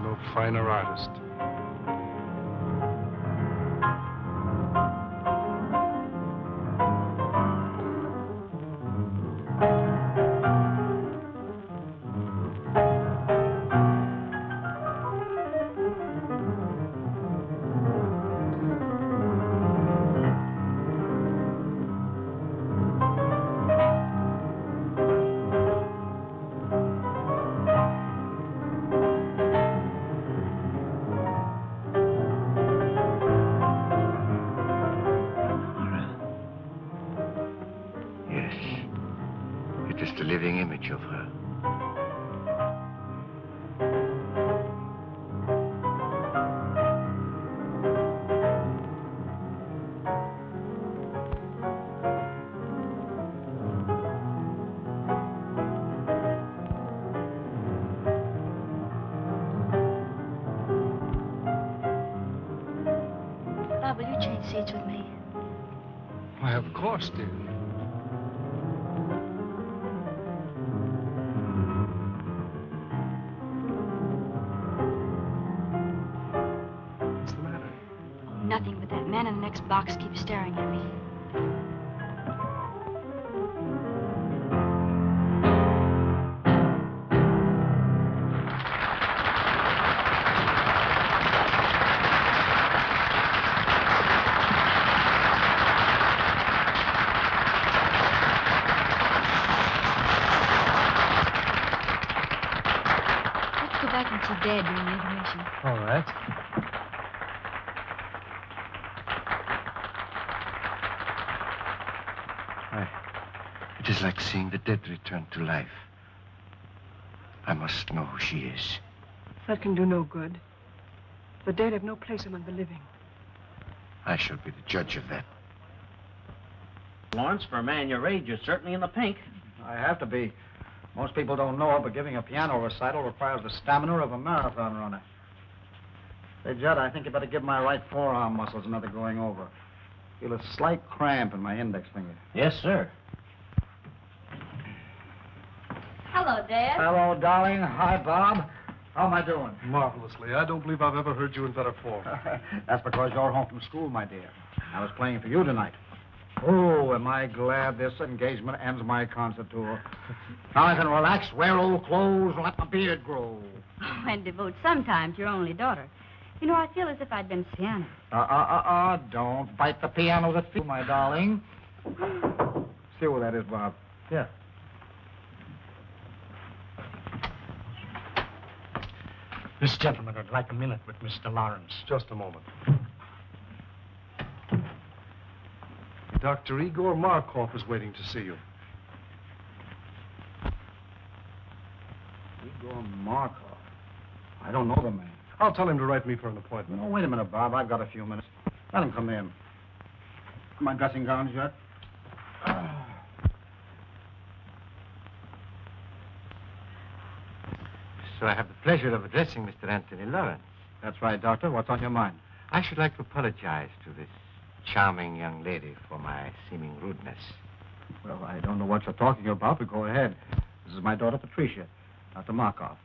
no finer artist. Of her. Bob, will you change seats with me? Why, of course, dear. Nothing, but that man in the next box keeps staring at me. Let's go back and see Dad during the intermission. All right. It is like seeing the dead return to life. I must know who she is. That can do no good. The dead have no place among the living. I shall be the judge of that. Lawrence, for a man your age, you're certainly in the pink. I have to be. Most people don't know it, but giving a piano recital requires the stamina of a marathon runner. Say, Judd, I think you better give my right forearm muscles another going over. Feel a slight cramp in my index finger. Yes, sir. Hello, Dad. Hello, darling. Hi, Bob. How am I doing? Marvelously. I don't believe I've ever heard you in better form. That's because you're home from school, my dear. I was playing for you tonight. Oh, am I glad this engagement ends my concert tour. Now I can relax, wear old clothes, and let my beard grow. Oh, and devote some time to your only daughter. You know, I feel as if I'd been piano. Don't bite the piano that feels, my darling. See where that is, Bob. Yeah. This gentleman would like a minute with Mr. Lawrence. Just a moment. Dr. Igor Markoff is waiting to see you. Igor Markoff? I don't know the man. I'll tell him to write me for an appointment. No, wait a minute, Bob. I've got a few minutes. Let him come in. My dressing gowns yet? So I have the pleasure of addressing Mr. Anthony Lawrence. That's right, Doctor. What's on your mind? I should like to apologize to this charming young lady for my seeming rudeness. Well, I don't know what you're talking about, but go ahead. This is my daughter, Patricia, Dr. Markoff.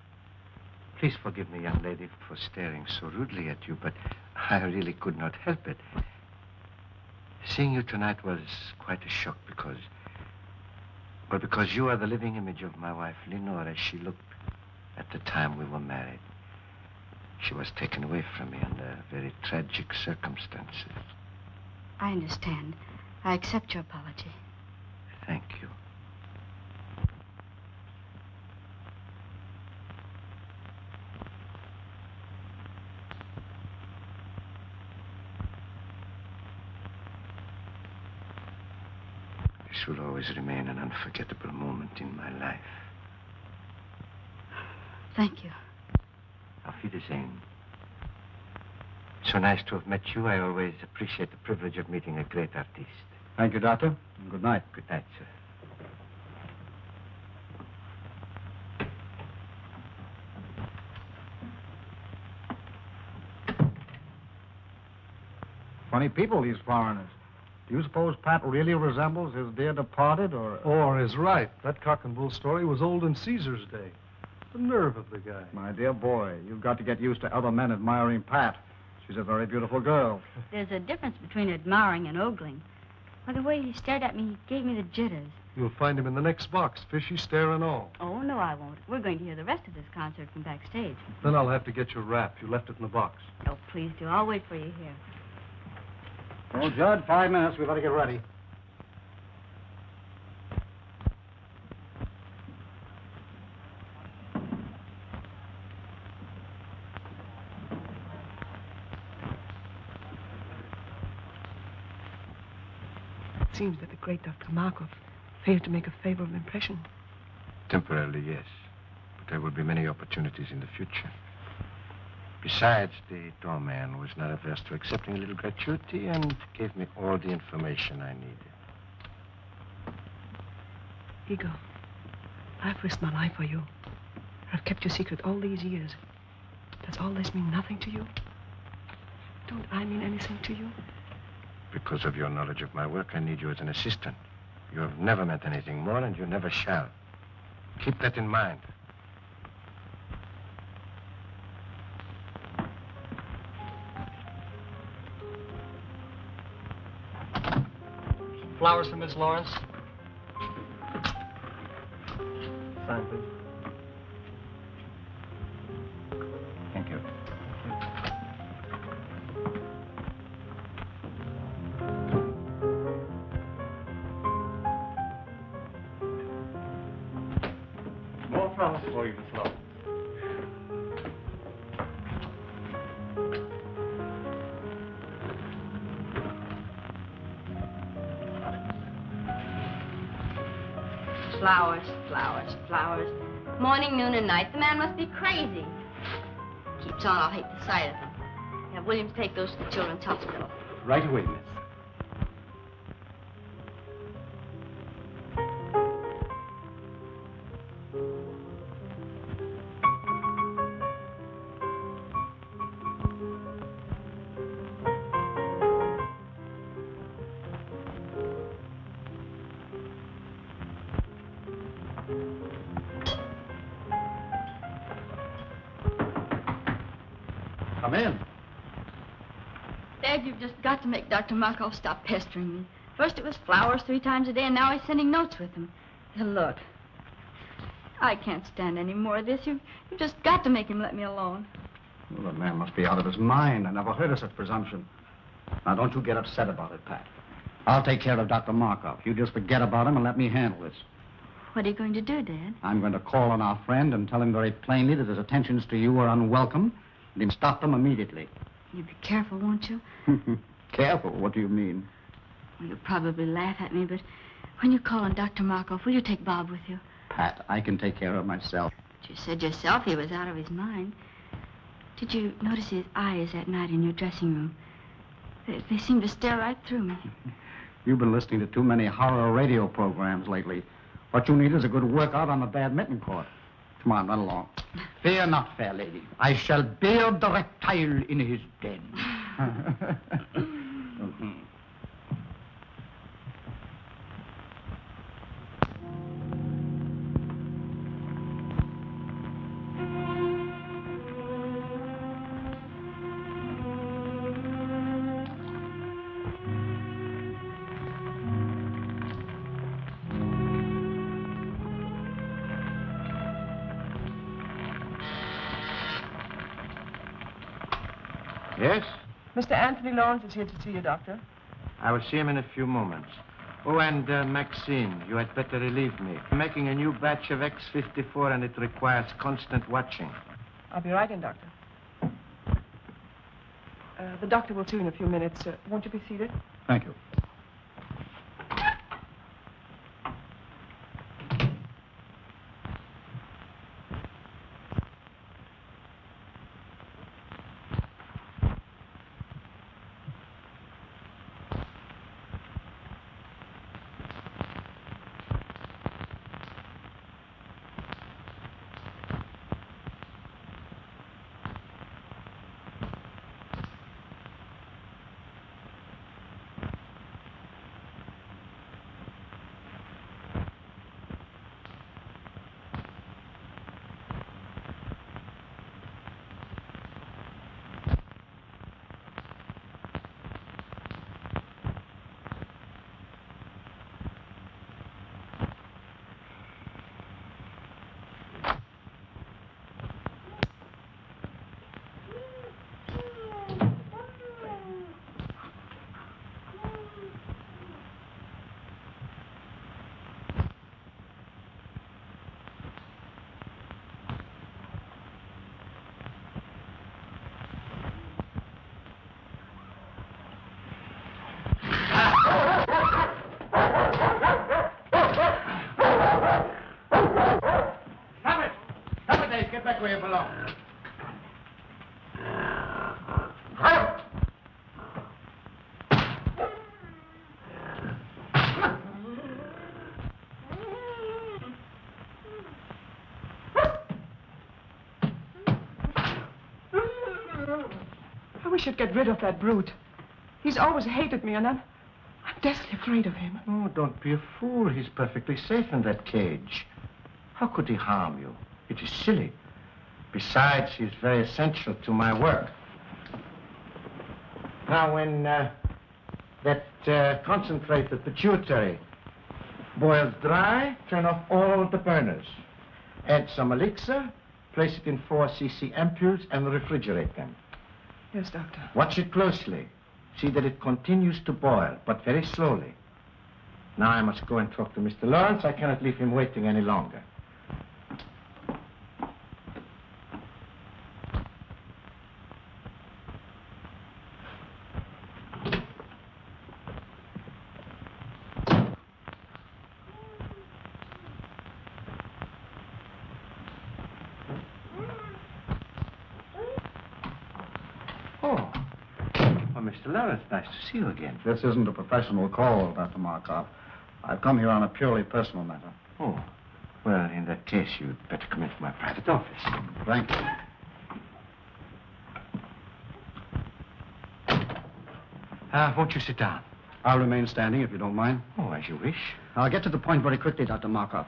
Please forgive me, young lady, for staring so rudely at you, but I really could not help it. Seeing you tonight was quite a shock because you are the living image of my wife, Lenore, as she looked at the time we were married. She was taken away from me under very tragic circumstances. I understand. I accept your apology. Thank you. This will always remain an unforgettable moment in my life. Thank you. Auf Wiedersehen. So nice to have met you. I always appreciate the privilege of meeting a great artist. Thank you, Doctor. And good night. Good night, sir. Funny people, these foreigners. Do you suppose Pat really resembles his dear departed, or... Or is right. That cock and bull story was old in Caesar's day. The nerve of the guy. My dear boy, you've got to get used to other men admiring Pat. She's a very beautiful girl. There's a difference between admiring and ogling. By the way he stared at me, he gave me the jitters. You'll find him in the next box, fishy stare and all. Oh, no, I won't. We're going to hear the rest of this concert from backstage. Then I'll have to get your wrap. You left it in the box. Oh, please do. I'll wait for you here. Well, Judd, 5 minutes. We better get ready. It seems that the great Dr. Markoff failed to make a favorable impression. Temporarily, yes. But there will be many opportunities in the future. Besides, the doorman was not averse to accepting a little gratuity and gave me all the information I needed. Igor, I've risked my life for you. I've kept your secret all these years. Does all this mean nothing to you? Don't I mean anything to you? Because of your knowledge of my work, I need you as an assistant. You have never meant anything more, and you never shall. Keep that in mind. Flowers for Miss Lawrence. Sign, please. Thank you. More flowers for you, Miss Lawrence. Flowers, flowers, flowers. Morning, noon, and night. The man must be crazy. Keeps on, I'll hate the sight of him. Have Williams take those to the children's hospital. Right away, miss. Come in. Dad, you've just got to make Dr. Markoff stop pestering me. First it was flowers 3 times a day, and now he's sending notes with them. Now, look, I can't stand any more of this. You've just got to make him let me alone. Well, the man must be out of his mind. I never heard of such presumption. Now, don't you get upset about it, Pat. I'll take care of Dr. Markoff. You just forget about him and let me handle this. What are you going to do, Dad? I'm going to call on our friend and tell him very plainly that his attentions to you are unwelcome, and him stop them immediately. You be careful, won't you? Careful? What do you mean? Well, you'll probably laugh at me, but when you call on Dr. Markoff, will you take Bob with you? Pat, I can take care of myself. But you said yourself he was out of his mind. Did you notice his eyes that night in your dressing room? They seemed to stare right through me. You've been listening to too many horror radio programs lately. What you need is a good workout on the badminton court. Come on, run along. Fear not, fair lady. I shall beard the reptile in his den. Yes? Mr. Anthony Lawrence is here to see you, Doctor. I will see him in a few moments. Oh, and Maxine, you had better relieve me. I'm making a new batch of X54, and it requires constant watching. I'll be right in, Doctor. The doctor will see you in a few minutes. Won't you be seated? Thank you. along. I wish you'd get rid of that brute. He's always hated me, and I'm deathly afraid of him. Oh, don't be a fool. He's perfectly safe in that cage. How could he harm you? It is silly. Besides, he's very essential to my work. Now, when that concentrated pituitary boils dry, turn off all the burners. Add some elixir, place it in 4 cc ampoules, and refrigerate them. Yes, Doctor. Watch it closely. See that it continues to boil, but very slowly. Now I must go and talk to Mr. Lawrence. I cannot leave him waiting any longer. Mr. Lawrence, nice to see you again. This isn't a professional call, Dr. Markoff. I've come here on a purely personal matter. Oh, well, in that case, you'd better come into my private office. Thank you. Won't you sit down? I'll remain standing, if you don't mind. Oh, as you wish. I'll get to the point very quickly, Dr. Markoff.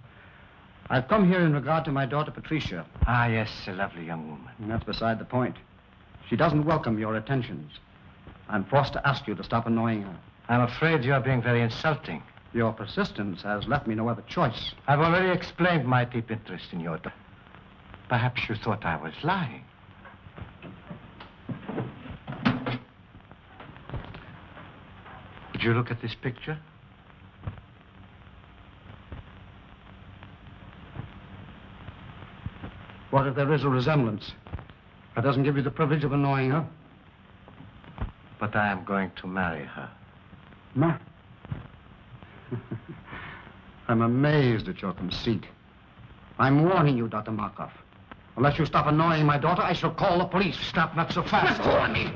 I've come here in regard to my daughter, Patricia. Ah, yes, a lovely young woman. And that's beside the point. She doesn't welcome your attentions. I'm forced to ask you to stop annoying her. I'm afraid you're being very insulting. Your persistence has left me no other choice. I've already explained my deep interest in your daughter. Perhaps you thought I was lying. Would you look at this picture? What if there is a resemblance? That doesn't give you the privilege of annoying her. But I am going to marry her. Ma? I'm amazed at your conceit. I'm warning you, Dr. Markoff. Unless you stop annoying my daughter, I shall call the police. Stop, not so fast. Let go of me!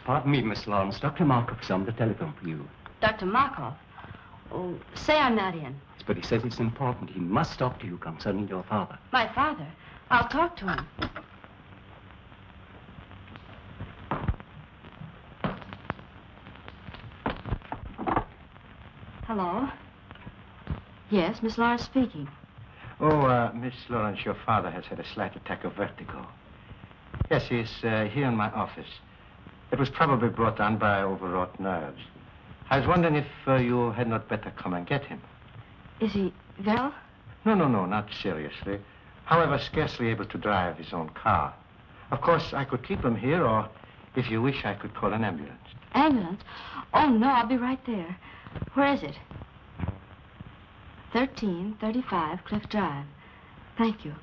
Pardon me, Miss Lawrence. Dr. Markoff's on the telephone for you. Dr. Markoff? Oh, say I'm not in. But he says it's important. He must talk to you concerning your father. My father? I'll talk to him. Hello? Yes, Miss Lawrence speaking. Oh, Miss Lawrence, your father has had a slight attack of vertigo. Yes, he's here in my office. It was probably brought on by overwrought nerves. I was wondering if you had not better come and get him. Is he well? No, not seriously. However, scarcely able to drive his own car. Of course, I could keep him here, or if you wish, I could call an ambulance. Ambulance? Oh, no, I'll be right there. Where is it? 1335 Cliff Drive. Thank you.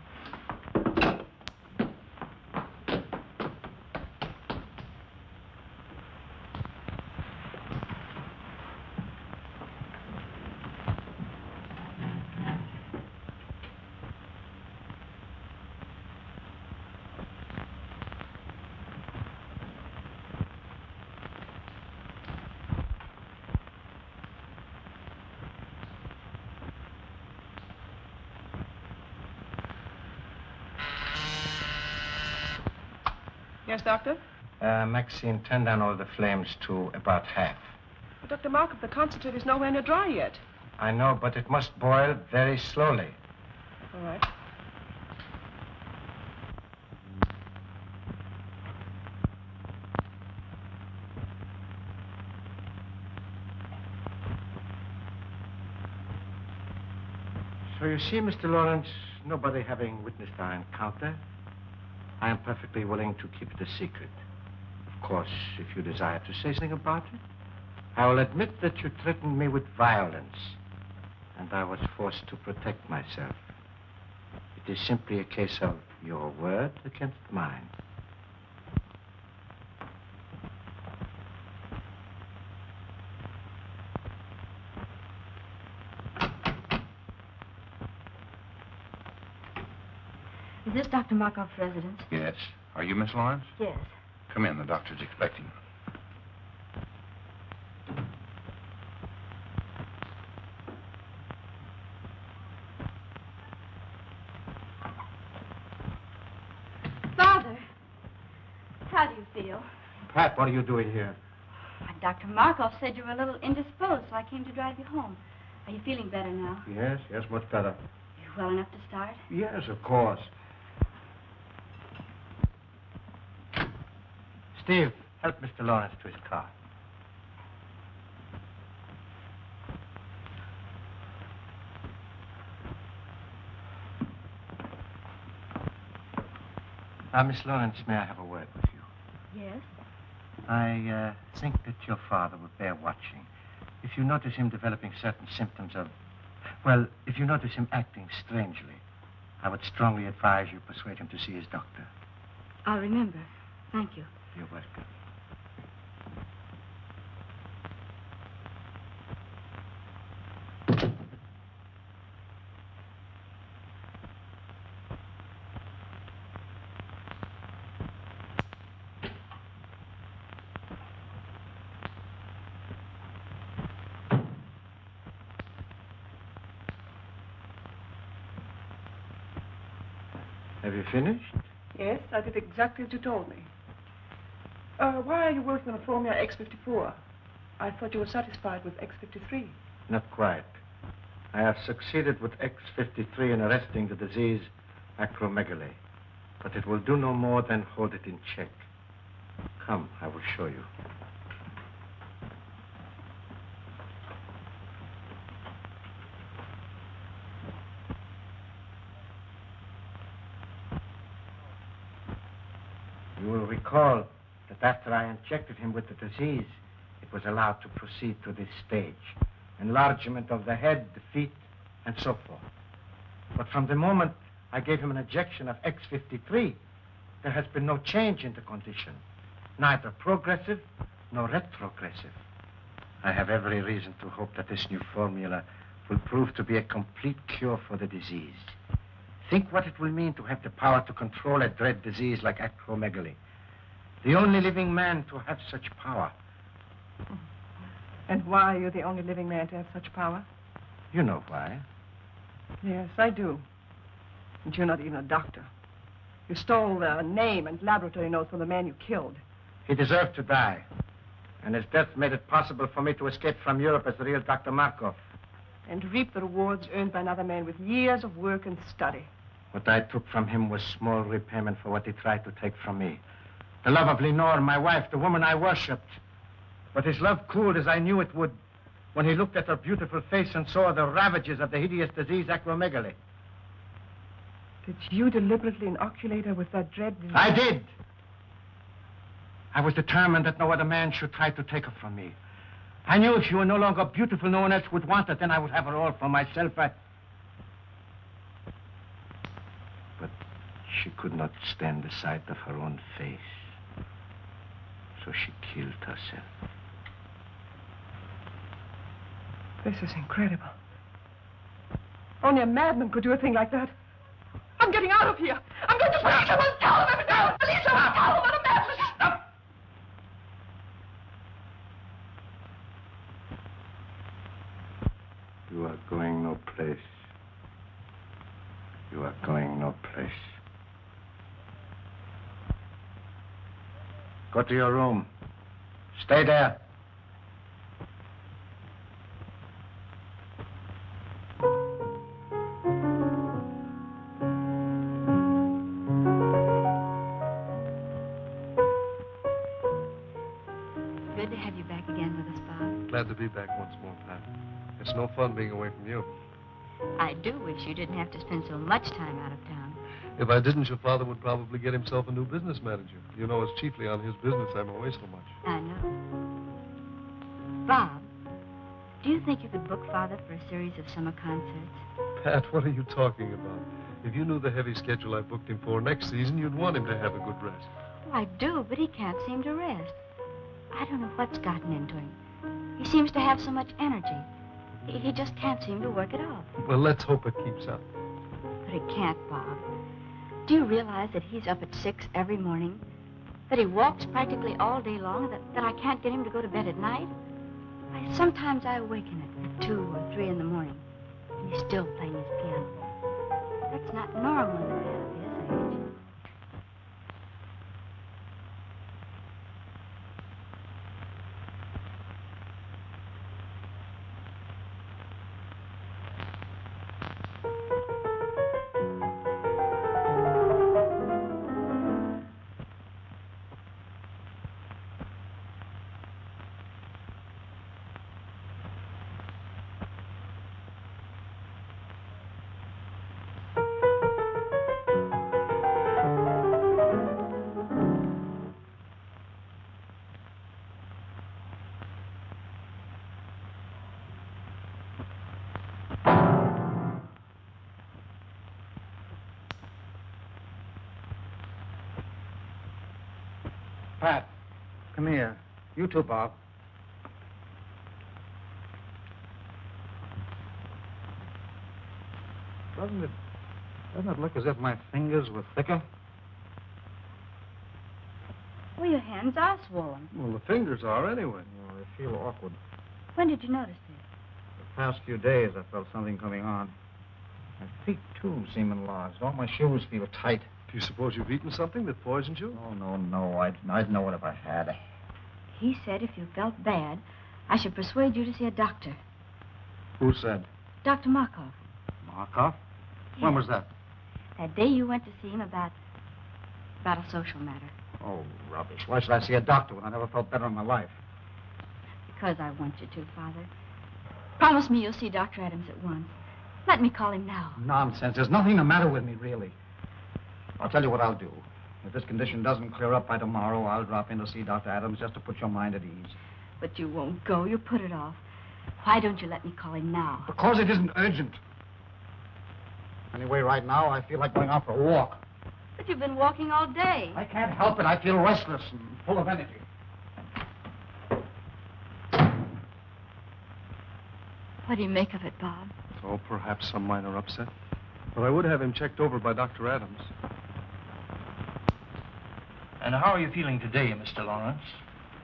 Yes, Doctor? Maxine, turn down all the flames to about half. But Dr. Markoff, the concentrate is nowhere near dry yet. I know, but it must boil very slowly. All right. So you see, Mr. Lawrence, nobody having witnessed our encounter, I am perfectly willing to keep it a secret. Of course, if you desire to say something about it, I will admit that you threatened me with violence, and I was forced to protect myself. It is simply a case of your word against mine. Is this Dr. Markoff's residence? Yes. Are you Miss Lawrence? Yes. Come in. The doctor's expecting. Father, how do you feel? Pat, what are you doing here? Dr. Markoff said you were a little indisposed, so I came to drive you home. Are you feeling better now? Yes, much better. You well enough to start? Yes, of course. Steve, help Mr. Lawrence to his car. Miss Lawrence, may I have a word with you? Yes. I think that your father would bear watching. If you notice him developing certain symptoms of... Well, if you notice him acting strangely, I would strongly advise you persuade him to see his doctor. I'll remember. Thank you. You're welcome. Have you finished? Yes, I did exactly as you told me. Why are you working on a formula X54? I thought you were satisfied with X53. Not quite. I have succeeded with X53 in arresting the disease acromegaly. But it will do no more than hold it in check. Come, I will show you. You will recall that after I injected him with the disease, it was allowed to proceed to this stage. Enlargement of the head, the feet, and so forth. But from the moment I gave him an injection of X53, there has been no change in the condition. Neither progressive nor retrogressive. I have every reason to hope that this new formula will prove to be a complete cure for the disease. Think what it will mean to have the power to control a dread disease like acromegaly. The only living man to have such power. And why are you the only living man to have such power? You know why. Yes, I do. And you're not even a doctor. You stole the name and laboratory notes from the man you killed. He deserved to die. And his death made it possible for me to escape from Europe as the real Dr. Markoff. And reap the rewards earned by another man with years of work and study. What I took from him was small repayment for what he tried to take from me. The love of Lenore, my wife, the woman I worshipped. But his love cooled as I knew it would when he looked at her beautiful face and saw the ravages of the hideous disease, acromegaly. Did you deliberately inoculate her with that dread disease? I did. I was determined that no other man should try to take her from me. I knew if she were no longer beautiful, no one else would want her. Then I would have her all for myself. But she could not stand the sight of her own face. So she killed herself. This is incredible. Only a madman could do a thing like that. I'm getting out of here. I'm going to police him and tell him everything. Police him and tell him what a madman. Stop! You are going no place. You are going no place. Go to your room. Stay there. Good to have you back again with us, Bob. Glad to be back once more, Pat. It's no fun being away from you. I do wish you didn't have to spend so much time out of town. If I didn't, your father would probably get himself a new business manager. You know, it's chiefly on his business I'm away so much. I know. Bob, do you think you could book Father for a series of summer concerts? Pat, what are you talking about? If you knew the heavy schedule I booked him for next season, you'd want him to have a good rest. Oh, I do, but he can't seem to rest. I don't know what's gotten into him. He seems to have so much energy. He just can't seem to work it off. Well, let's hope it keeps up. But he can't, Bob. Do you realize that he's up at 6 every morning? That he walks practically all day long? That I can't get him to go to bed at night? Sometimes I awaken at 2 or 3 in the morning, and he's still playing his piano. That's not normal in a man of his age. Pat, come here. You too, Bob. Doesn't it look as if my fingers were thicker? Well, your hands are swollen. Well, the fingers are anyway. Oh, I feel awkward. When did you notice this? The past few days, I felt something coming on. My feet, too, seem enlarged. All my shoes feel tight. Do you suppose you've eaten something that poisoned you? Oh, no. I'd know it if I had. He said if you felt bad, I should persuade you to see a doctor. Who said? Dr. Markoff. Markoff? When was that? That day you went to see him about a social matter. Oh, rubbish. Why should I see a doctor when I never felt better in my life? Because I want you to, Father. Promise me you'll see Dr. Adams at once. Let me call him now. Nonsense. There's nothing the matter with me, really. I'll tell you what I'll do. If this condition doesn't clear up by tomorrow, I'll drop in to see Dr. Adams just to put your mind at ease. But you won't go. You put it off. Why don't you let me call him now? Because it isn't urgent. Anyway, right now, I feel like going out for a walk. But you've been walking all day. I can't help it. I feel restless and full of energy. What do you make of it, Bob? Oh, perhaps some minor upset. But I would have him checked over by Dr. Adams. And how are you feeling today, Mr. Lawrence?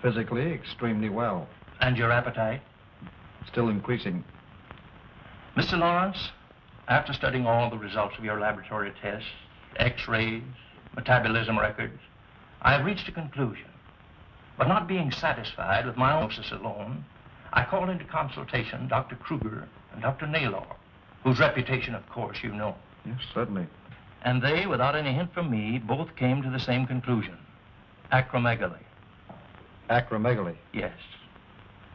Physically, extremely well. And your appetite? Still increasing. Mr. Lawrence, after studying all the results of your laboratory tests, X-rays, metabolism records, I have reached a conclusion. But not being satisfied with my diagnosis alone, I called into consultation Dr. Kruger and Dr. Naylor, whose reputation, of course, you know. Yes, certainly. And they, without any hint from me, both came to the same conclusion. Acromegaly. Acromegaly? Yes.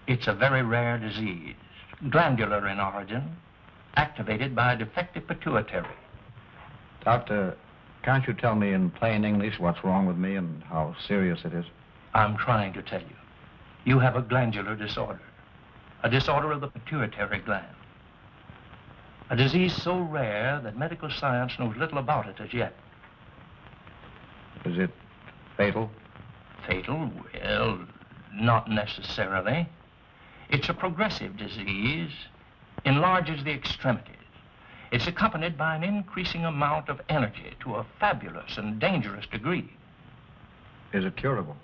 It's a very rare disease, glandular in origin, activated by a defective pituitary. Doctor, can't you tell me in plain English what's wrong with me and how serious it is? I'm trying to tell you. You have a glandular disorder, a disorder of the pituitary gland. A disease so rare that medical science knows little about it as yet. Is it fatal? Fatal? Well, not necessarily. It's a progressive disease, enlarges the extremities. It's accompanied by an increasing amount of energy to a fabulous and dangerous degree. Is it curable?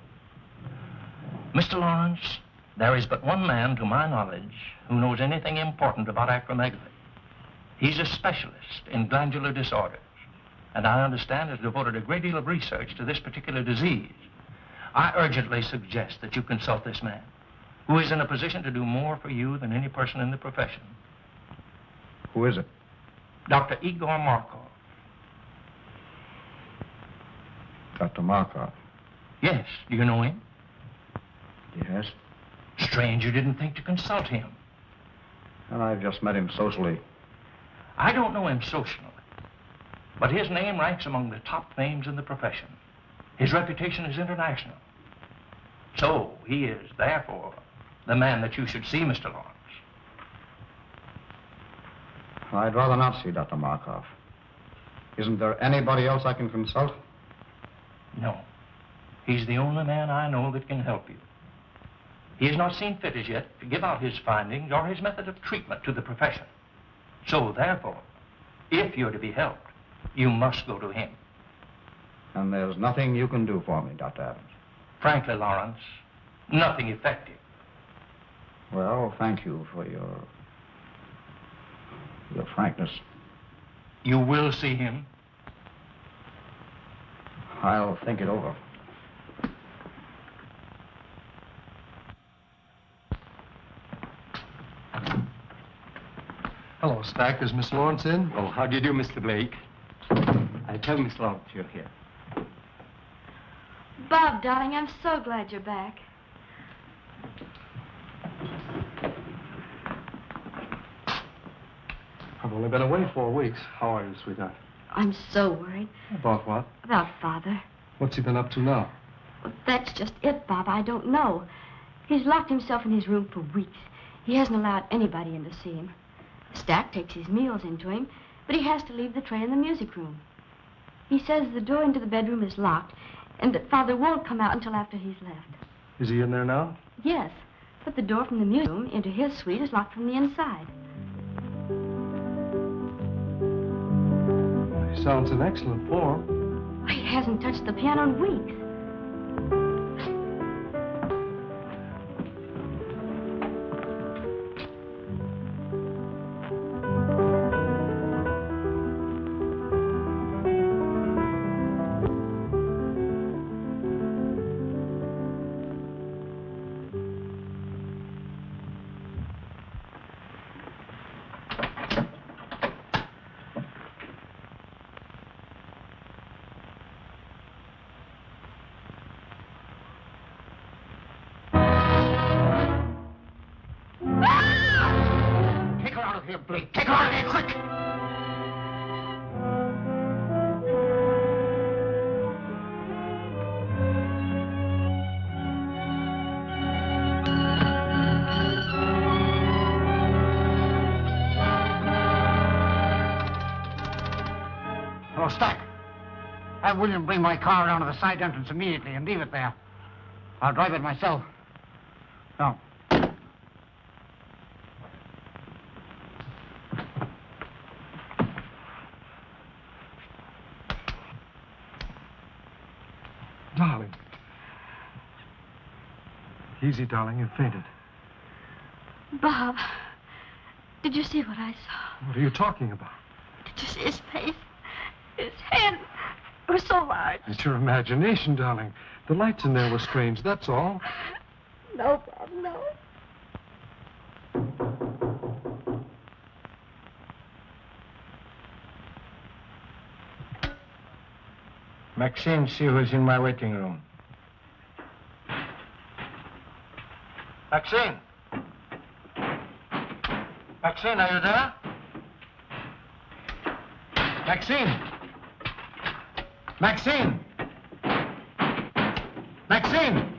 Mr. Lawrence, there is but one man, to my knowledge, who knows anything important about acromegaly. He's a specialist in glandular disorders, and I understand has devoted a great deal of research to this particular disease. I urgently suggest that you consult this man, who is in a position to do more for you than any person in the profession. Who is it? Dr. Igor Markoff. Dr. Markoff? Yes. Do you know him? Yes. Strange you didn't think to consult him. Well, I've just met him socially. I don't know him socially, but his name ranks among the top names in the profession. His reputation is international. So he is, therefore, the man that you should see, Mr. Lawrence. I'd rather not see Dr. Markoff. Isn't there anybody else I can consult? No. He's the only man I know that can help you. He has not seen fit as yet to give out his findings or his method of treatment to the profession. So, therefore, if you're to be helped, you must go to him. And there's nothing you can do for me, Dr. Adams? Frankly, Lawrence, nothing effective. Well, thank you for your frankness. You will see him? I'll think it over. Hello, Stack. Is Miss Lawrence in? Oh, how do you do, Mr. Blake? I tell Miss Lawrence you're here. Bob, darling, I'm so glad you're back. I've only been away 4 weeks. How are you, sweetheart? I'm so worried. About what? About Father. What's he been up to now? Well, that's just it, Bob. I don't know. He's locked himself in his room for weeks. He hasn't allowed anybody in to see him. Stack takes his meals into him, but he has to leave the tray in the music room. He says the door into the bedroom is locked, and that Father won't come out until after he's left. Is he in there now? Yes, but the door from the music room into his suite is locked from the inside. He sounds in excellent form. He hasn't touched the piano in weeks. Blake, take her out of here, quick! Hello, Stack. Have William bring my car around to the side entrance immediately and leave it there. I'll drive it myself. No. Darling. Easy, darling. You fainted. Bob, did you see what I saw? What are you talking about? Did you see his face? His head was so large. It's your imagination, darling. The lights in there were strange, that's all. No, Bob, no. Maxine, see who's in my waiting room. Maxine! Maxine, are you there? Maxine! Maxine! Maxine!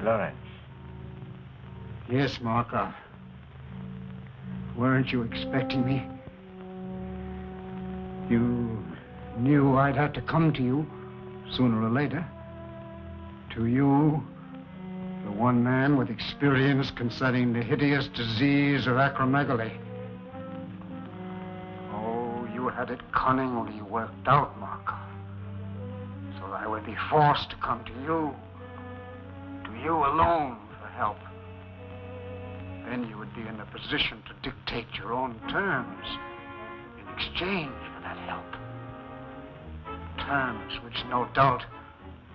Lawrence. Yes, Markoff. Weren't you expecting me? You knew I'd have to come to you sooner or later. To you, the one man with experience concerning the hideous disease of acromegaly. Oh, you had it cunningly worked out, Markoff. So that I would be forced to come to you. You alone for help. Then you would be in a position to dictate your own terms in exchange for that help. Terms which no doubt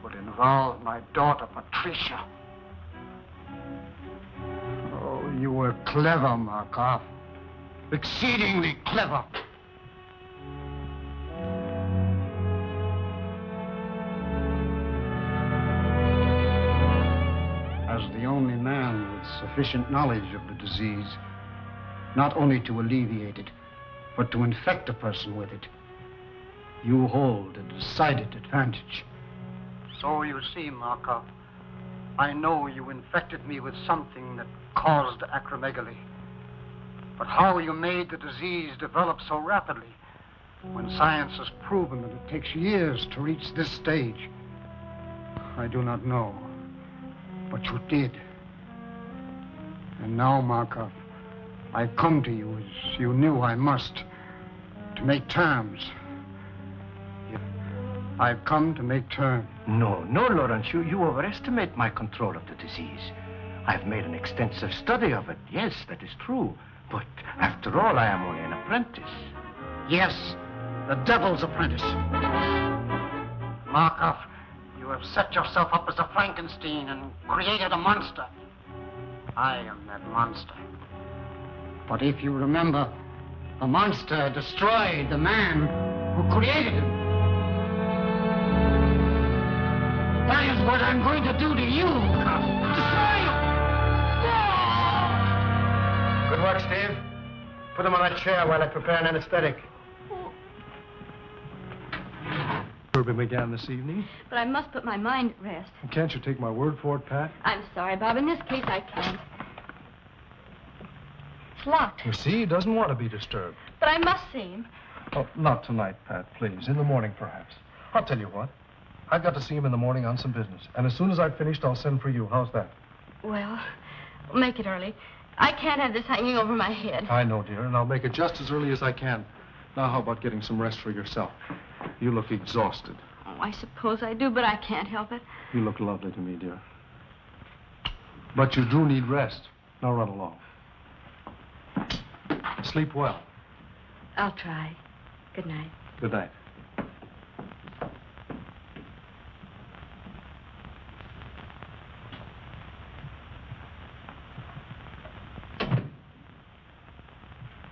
would involve my daughter, Patricia. Oh, you were clever, Markoff. Exceedingly clever. As the only man with sufficient knowledge of the disease, not only to alleviate it, but to infect a person with it, you hold a decided advantage. So you see, Markoff, I know you infected me with something that caused acromegaly. But how you made the disease develop so rapidly, when science has proven that it takes years to reach this stage, I do not know. But you did. And now, Markoff, I come to you as you knew I must, to make terms. I've come to make terms. No, Lawrence, you overestimate my control of the disease. I've made an extensive study of it. Yes, that is true. But after all, I am only an apprentice. Yes, the devil's apprentice. Markoff, you have set yourself up as a Frankenstein and created a monster. I am that monster. But if you remember, the monster destroyed the man who created him. That is what I'm going to do to you. Destroy you! Good work, Steve. Put him on a chair while I prepare an anesthetic. Surgery began this evening. But I must put my mind at rest. Can't you take my word for it, Pat? I'm sorry, Bob. In this case, I can't. It's locked. You see, he doesn't want to be disturbed. But I must see him. Oh, not tonight, Pat, please. In the morning, perhaps. I'll tell you what. I've got to see him in the morning on some business. And as soon as I've finished, I'll send for you. How's that? Well, make it early. I can't have this hanging over my head. I know, dear, and I'll make it just as early as I can. Now, how about getting some rest for yourself? You look exhausted. Oh, I suppose I do, but I can't help it. You look lovely to me, dear. But you do need rest. Now run along. Sleep well. I'll try. Good night. Good night.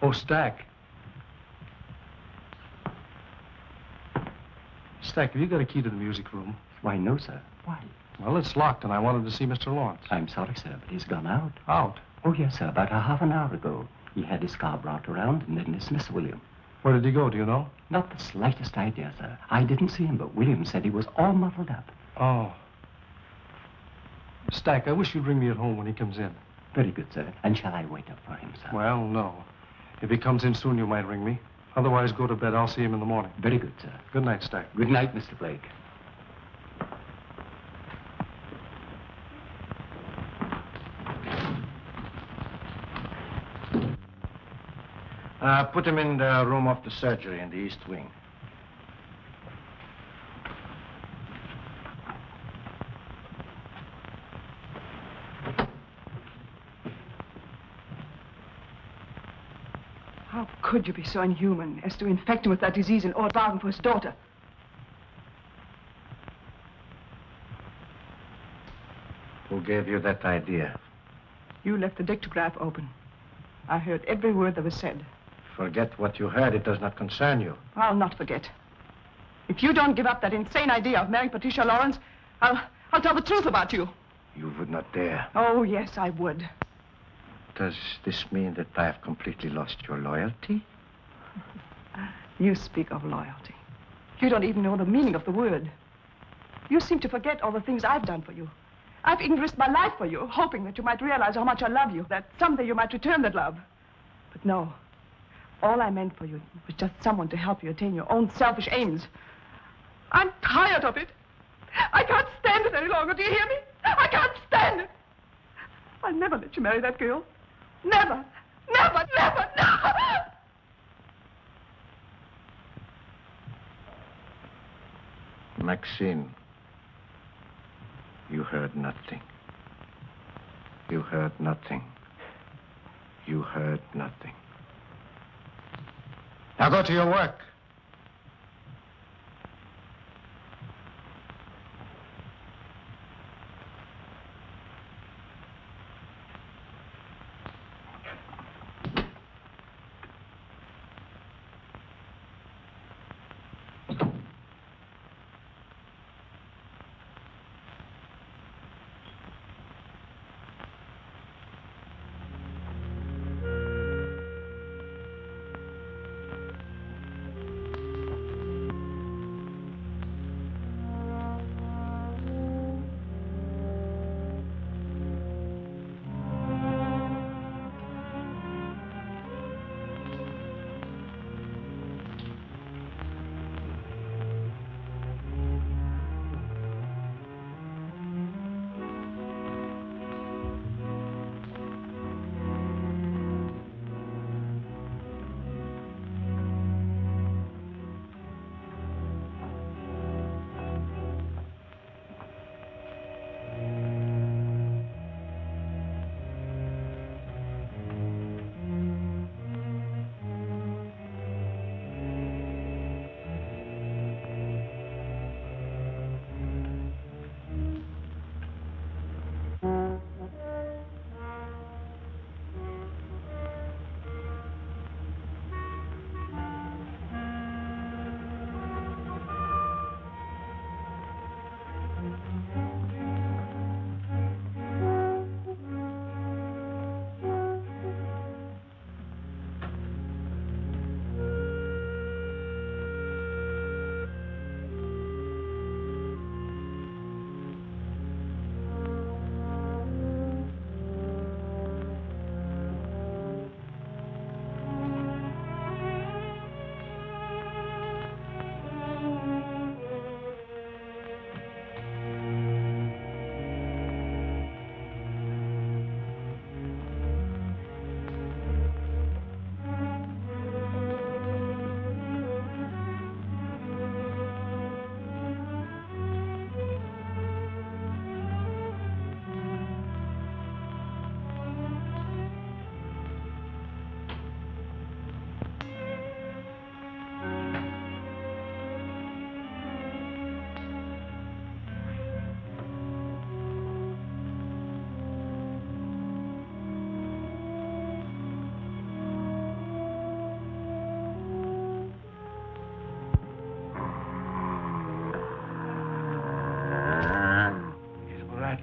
Oh, Stack. Stack, have you got a key to the music room? Why, no, sir. Why? Well, it's locked, and I wanted to see Mr. Lawrence. I'm sorry, sir, but he's gone out. Out? Oh, yes, sir. About a half an hour ago. He had his car brought around and then dismissed William. Where did he go, do you know? Not the slightest idea, sir. I didn't see him, but William said he was all muffled up. Oh. Stack, I wish you'd ring me at home when he comes in. Very good, sir. And shall I wait up for him, sir? Well, no. If he comes in soon, you might ring me. Otherwise, go to bed. I'll see him in the morning. Very good, sir. Good night, Stack. Good night, Mr. Blake. Put him in the room of the surgery in the east wing. How could you be so inhuman as to infect him with that disease in order to bargain for his daughter? Who gave you that idea? You left the dictograph open. I heard every word that was said. Forget what you heard. It does not concern you. I'll not forget. If you don't give up that insane idea of marrying Patricia Lawrence, I'll tell the truth about you. You would not dare. Oh, yes, I would. Does this mean that I have completely lost your loyalty? You speak of loyalty. You don't even know the meaning of the word. You seem to forget all the things I've done for you. I've even risked my life for you, hoping that you might realize how much I love you, that someday you might return that love. But no. All I meant for you was just someone to help you attain your own selfish aims. I'm tired of it. I can't stand it any longer. Do you hear me? I can't stand it. I'll never let you marry that girl. Never. Never, never, never. Maxine, you heard nothing. You heard nothing. You heard nothing. Now go to your work.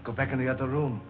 Go back in the other room.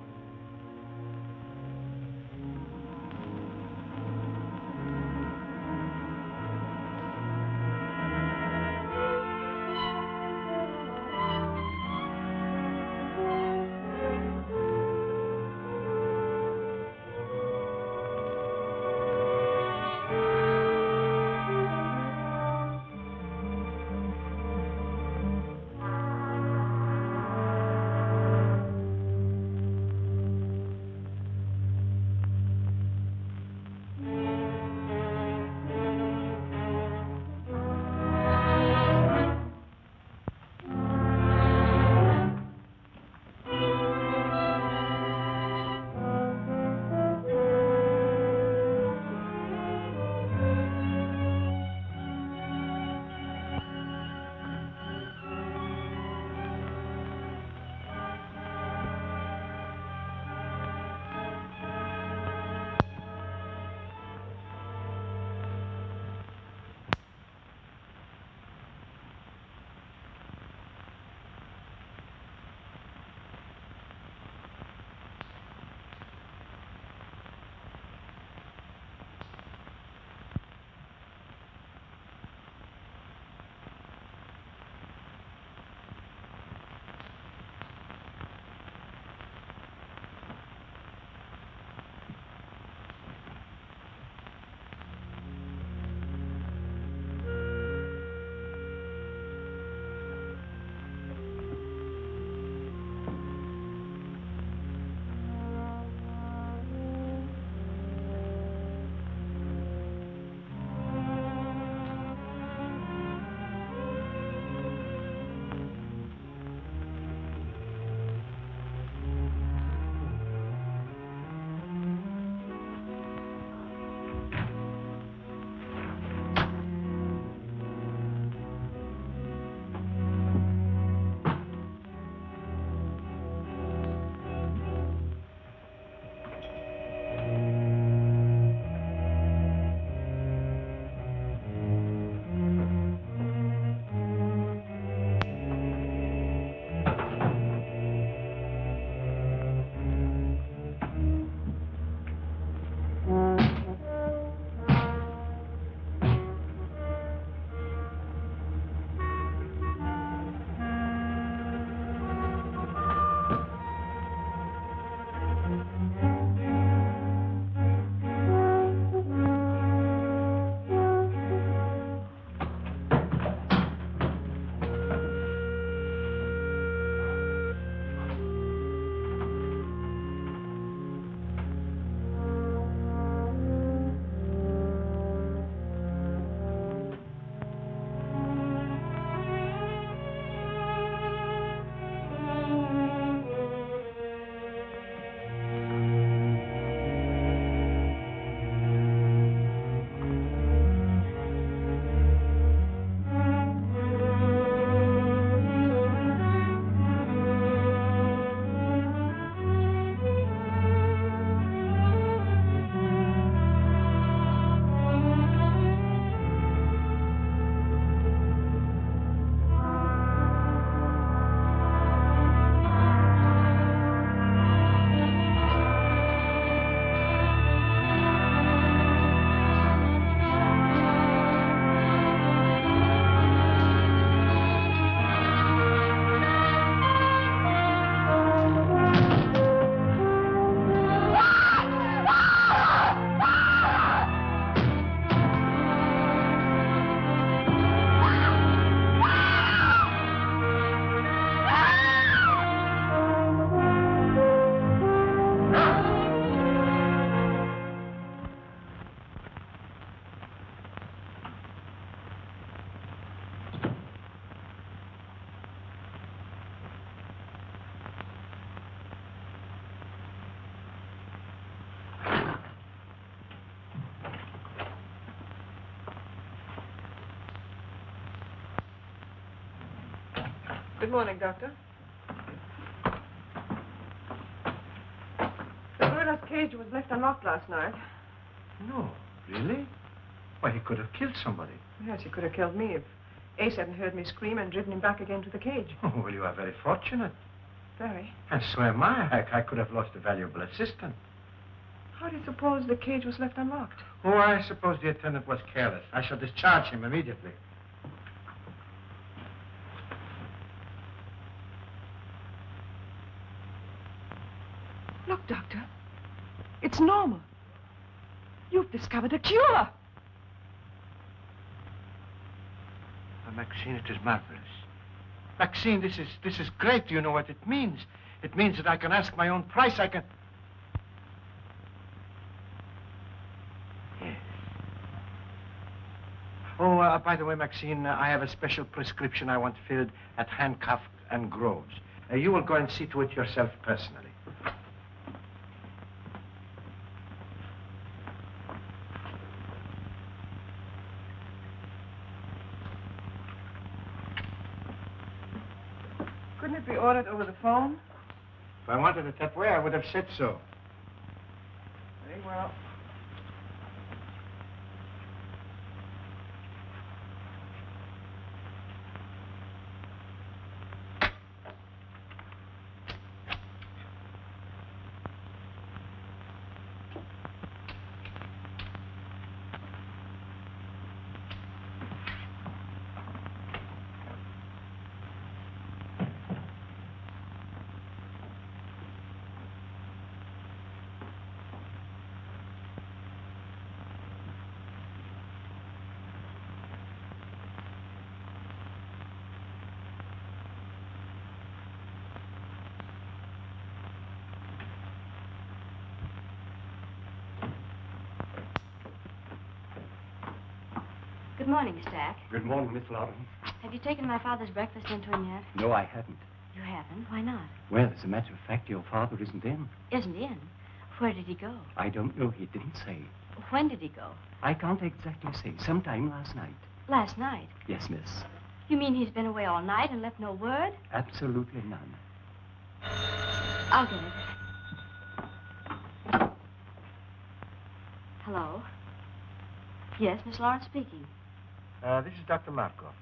Good morning, Doctor. The murder's cage was left unlocked last night. No, really? Why, he could have killed somebody. Yes, he could have killed me if Ace hadn't heard me scream and driven him back again to the cage. Oh, well, you are very fortunate. Very. And so am I. I could have lost a valuable assistant. How do you suppose the cage was left unlocked? Oh, I suppose the attendant was careless. I shall discharge him immediately. Look, Doctor. It's normal. You've discovered a cure. Maxine, it is marvelous. Maxine, this is great. Do you know what it means? It means that I can ask my own price. I can... Yes. Oh, by the way, Maxine, I have a special prescription I want filled at Hancock and Groves. You will go and see to it yourself personally. Couldn't it be ordered over the phone? If I wanted it that way, I would have said so. Very well. Good morning, Mr. Ack. Good morning, Miss Lawrence. Have you taken my father's breakfast into him yet? No, I haven't. You haven't? Why not? Well, as a matter of fact, your father isn't in. Isn't in? Where did he go? I don't know. He didn't say. When did he go? I can't exactly say. Sometime last night. Last night? Yes, miss. You mean he's been away all night and left no word? Absolutely none. I'll get it. Hello? Yes, Miss Lawrence speaking. This is Dr. Markoff.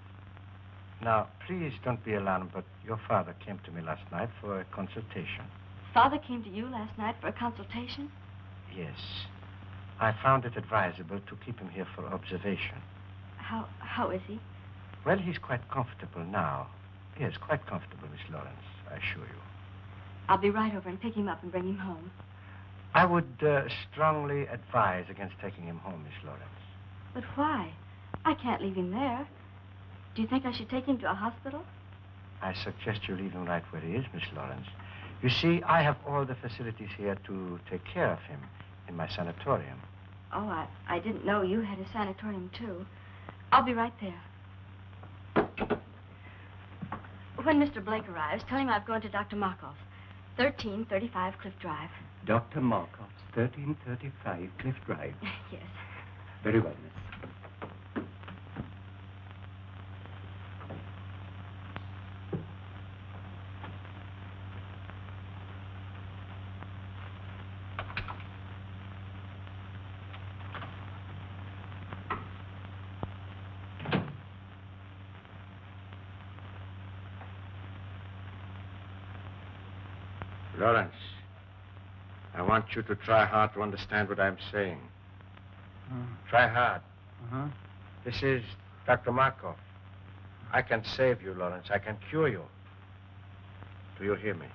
Now, please don't be alarmed, but your father came to me last night for a consultation. Father came to you last night for a consultation? Yes. I found it advisable to keep him here for observation. How is he? Well, he's quite comfortable now. Yes, quite comfortable, Miss Lawrence, I assure you. I'll be right over and pick him up and bring him home. I would strongly advise against taking him home, Miss Lawrence. But why? I can't leave him there. Do you think I should take him to a hospital? I suggest you leave him right where he is, Miss Lawrence. You see, I have all the facilities here to take care of him in my sanatorium. Oh, I didn't know you had a sanatorium, too. I'll be right there. When Mr. Blake arrives, tell him I've gone to Dr. Markoff, 1335 Cliff Drive. Dr. Markoff's 1335 Cliff Drive. Yes. Very well, miss. Lawrence, I want you to try hard to understand what I'm saying. Try hard. This is Dr. Markoff. I can save you, Lawrence. I can cure you. Do you hear me?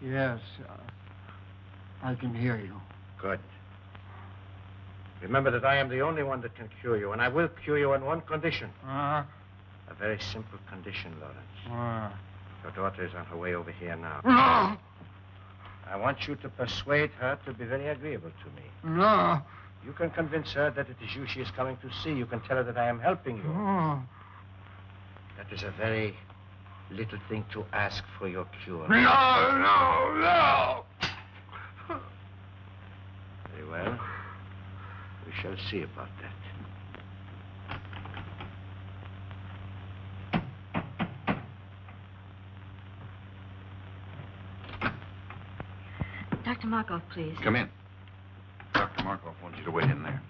Yes, I can hear you. Good. Remember that I am the only one that can cure you, and I will cure you on one condition. A very simple condition, Lawrence. Your daughter is on her way over here now. I want you to persuade her to be very agreeable to me. No. You can convince her that it is you she is coming to see. You can tell her that I am helping you. That is a very little thing to ask for your cure. No. Very well. We shall see about that. Dr. Markoff, please. Come in. Dr. Markoff wants you to wait in there.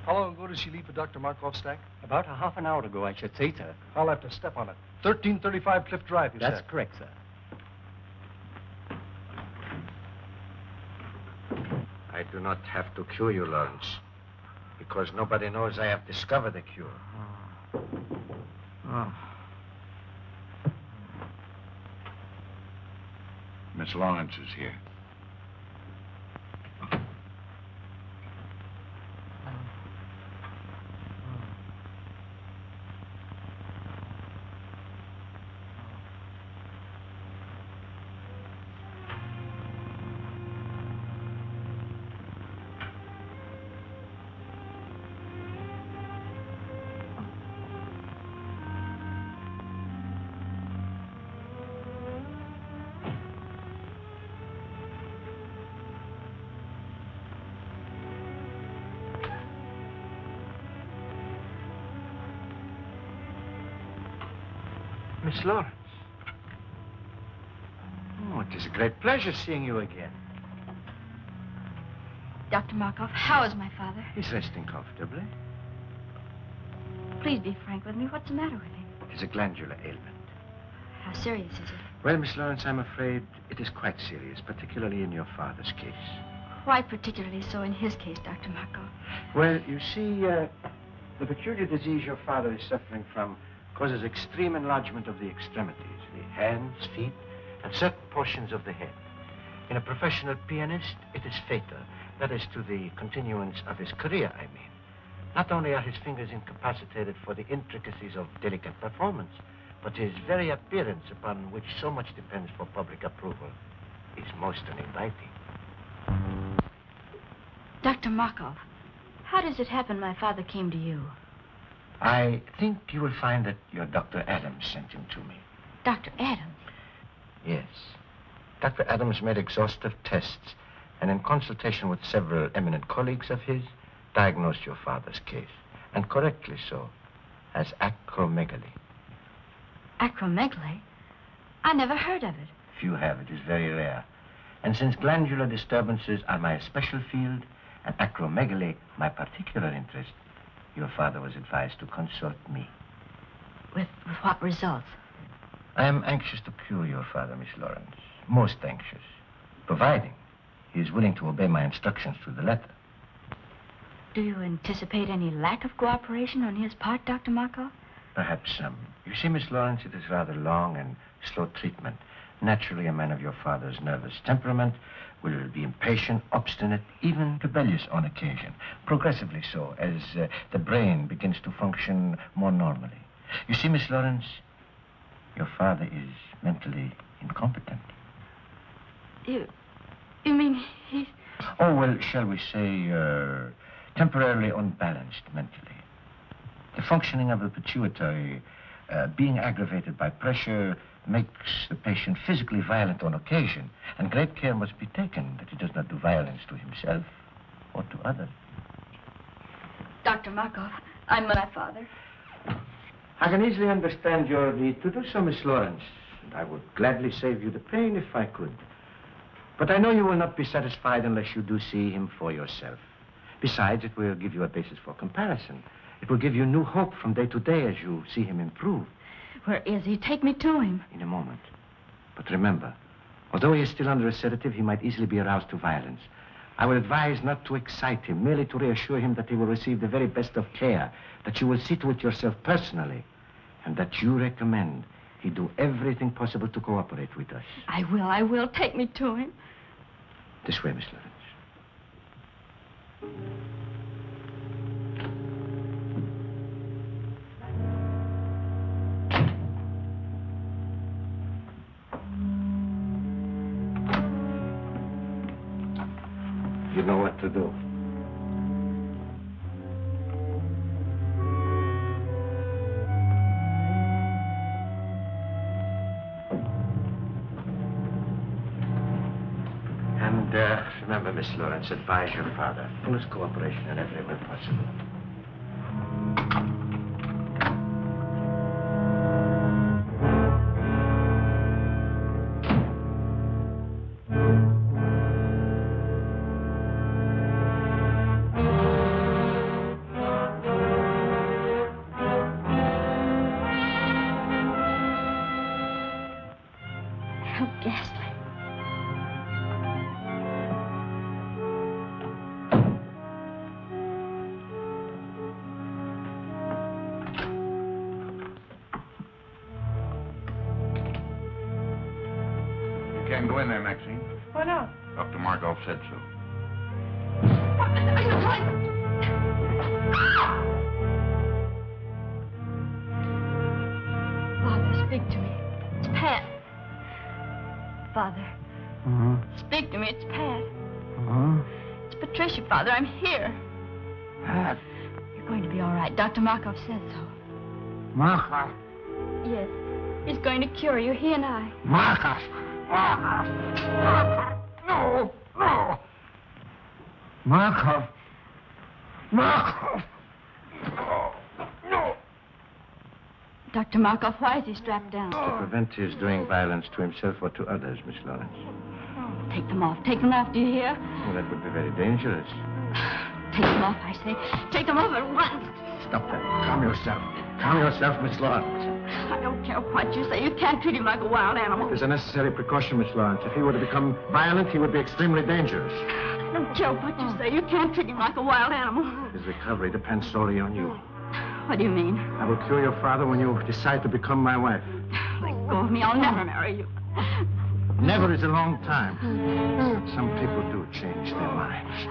How long ago did she leave for Dr. Markoff's stack? About a half an hour ago, I should say, sir. I'll have to step on it. 1335 Cliff Drive, you That's said. correct, sir. I do not have to cure you, Lawrence, because nobody knows I have discovered the cure. Miss Lawrence is here. Miss Lawrence. Oh, it is a great pleasure seeing you again. Dr. Markoff, how is my father? He's resting comfortably. Please be frank with me. What's the matter with him? It is a glandular ailment. How serious is it? Well, Miss Lawrence, I'm afraid it is quite serious, particularly in your father's case. Why particularly so in his case, Dr. Markoff? Well, you see, the peculiar disease your father is suffering from causes extreme enlargement of the extremities, the hands, feet, and certain portions of the head. In a professional pianist, it is fatal. That is to the continuance of his career, I mean. Not only are his fingers incapacitated for the intricacies of delicate performance, but his very appearance, upon which so much depends for public approval, is most uninviting. Dr. Markoff, how does it happen my father came to you? I think you will find that your Dr. Adams sent him to me. Dr. Adams? Yes. Dr. Adams made exhaustive tests and in consultation with several eminent colleagues of his, diagnosed your father's case, and correctly so, as acromegaly. Acromegaly? I never heard of it. Few have. It is very rare. And since glandular disturbances are my special field and acromegaly my particular interest, your father was advised to consult me. With what results? I am anxious to cure your father, Miss Lawrence. Most anxious. Providing he is willing to obey my instructions to the letter. Do you anticipate any lack of cooperation on his part, Dr. Markoff? Perhaps some. You see, Miss Lawrence, it is rather long and slow treatment. Naturally, a man of your father's nervous temperament will be impatient, obstinate, even rebellious on occasion. Progressively so, as the brain begins to function more normally. You see, Miss Lawrence, your father is mentally incompetent. You mean he's... Oh, well, shall we say, temporarily unbalanced mentally. The functioning of the pituitary, being aggravated by pressure, makes the patient physically violent on occasion, and great care must be taken that he does not do violence to himself or to others. Dr. Markoff, I'm my father. I can easily understand your need to do so, Miss Lawrence, and I would gladly save you the pain if I could. But I know you will not be satisfied unless you do see him for yourself. Besides, it will give you a basis for comparison. It will give you new hope from day to day as you see him improve. Where is he? Take me to him. In a moment. But remember, although he is still under a sedative, he might easily be aroused to violence. I will advise not to excite him, merely to reassure him that he will receive the very best of care, that you will see to it yourself personally, and that you recommend he do everything possible to cooperate with us. I will. Take me to him. This way, Miss Lawrence. You know what to do. And remember, Miss Lawrence, advise your father. Fullest cooperation in every way possible. How ghastly. You can't go in there, Maxine. Why not? Dr. Markoff said so. Father, speak to me. It's Pat. Father, speak to me. It's Pat. It's Patricia, Father. I'm here. Pat. You're going to be all right. Dr. Markoff said so. Markoff. Yes. He's going to cure you, he and I. Markoff. Markoff. No, no. Markoff. Markoff. No, no. Dr. Markoff, why is he strapped down? To prevent his doing violence to himself or to others, Miss Lawrence. Take them off. Take them off, do you hear? Well, that would be very dangerous. Take them off, I say. Take them off at once. Stop that. Calm yourself. Calm yourself, Miss Lawrence. I don't care what you say. You can't treat him like a wild animal. It's a necessary precaution, Miss Lawrence. If he were to become violent, he would be extremely dangerous. I don't care what you say. You can't treat him like a wild animal. His recovery depends solely on you. What do you mean? I will cure your father when you decide to become my wife. Let go of me. I'll never marry you. Never is a long time. But some people do change their minds.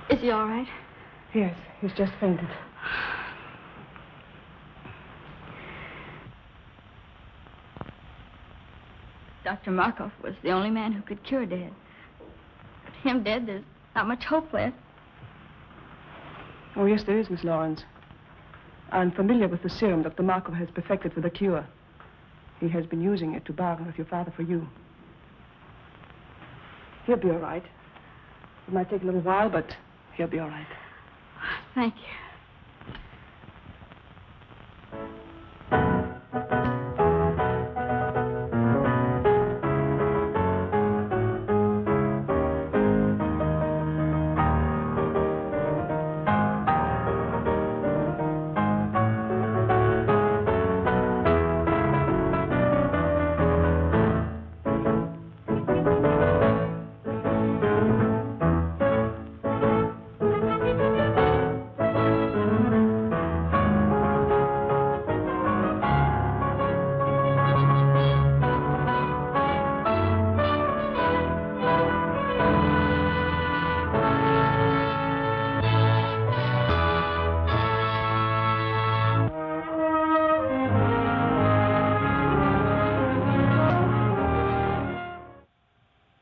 Is he all right? Yes, he's just fainted. Dr. Markoff was the only man who could cure Dad. But him dead, there's not much hope left. Oh, yes, there is, Miss Lawrence. I'm familiar with the serum Dr. Markoff has perfected for the cure. He has been using it to bargain with your father for you. He'll be all right. It might take a little while, but he'll be all right. Thank you.